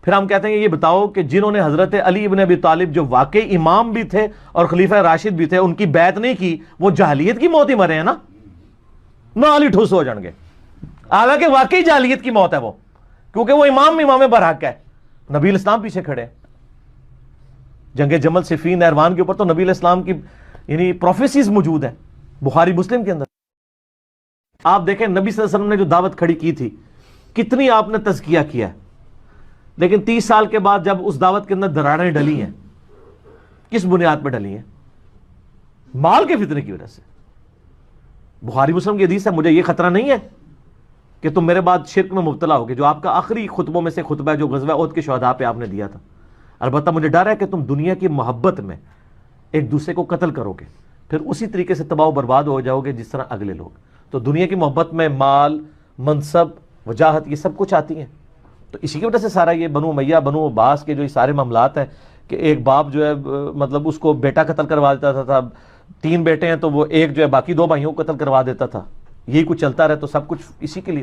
پھر ہم کہتے ہیں یہ بتاؤ کہ جنہوں نے حضرت علی ابن ابی طالب جو واقعی امام بھی تھے اور خلیفہ راشد بھی تھے ان کی بیعت نہیں کی، وہ جاہلیت کی موت ہی مرے ہیں نا، نال ہی ٹھوس ہو جان گے، حالانکہ واقعی جاہلیت کی موت ہے وہ، کیونکہ وہ امام برحق ہے۔ نبی الاسلام پیچھے کھڑے ہیں، جنگ جمل صفین نہروان کے اوپر تو نبی الاسلام کی یعنی پروفیسیز موجود ہیں بخاری مسلم کے اندر۔ آپ دیکھیں نبی صلی اللہ علیہ وسلم نے جو دعوت کھڑی کی تھی کتنی آپ نے تزکیہ کیا ہے، لیکن 30 سال کے بعد جب اس دعوت کے اندر دراڑیں ڈلی ہیں، کس بنیاد پہ ڈلی ہیں؟ مال کے فتنے کی وجہ سے۔ بخاری مسلم کی حدیث ہے، مجھے یہ خطرہ نہیں ہے کہ تم میرے بعد شرک میں مبتلا ہوگے، جو آپ کا آخری خطبوں میں سے خطبہ ہے جو غزوہ احد کے شہداء پہ آپ نے دیا تھا۔ البتہ مجھے ڈر ہے کہ تم دنیا کی محبت میں ایک دوسرے کو قتل کرو گے، پھر اسی طریقے سے تباہ و برباد ہو جاؤ گے جس طرح اگلے لوگ۔ تو دنیا کی محبت میں مال، منصب، وجاہت، یہ سب کچھ آتی ہیں، تو اسی کی وجہ سے سارا یہ بنو امیہ، بنو عباس کے جو یہ سارے معاملات ہیں کہ ایک باپ جو ہے مطلب اس کو بیٹا قتل کروا دیتا تھا، 3 بیٹے ہیں تو وہ ایک جو ہے باقی 2 بھائیوں کو قتل کروا دیتا تھا، یہی کچھ چلتا رہے، تو سب کچھ اسی کے لیے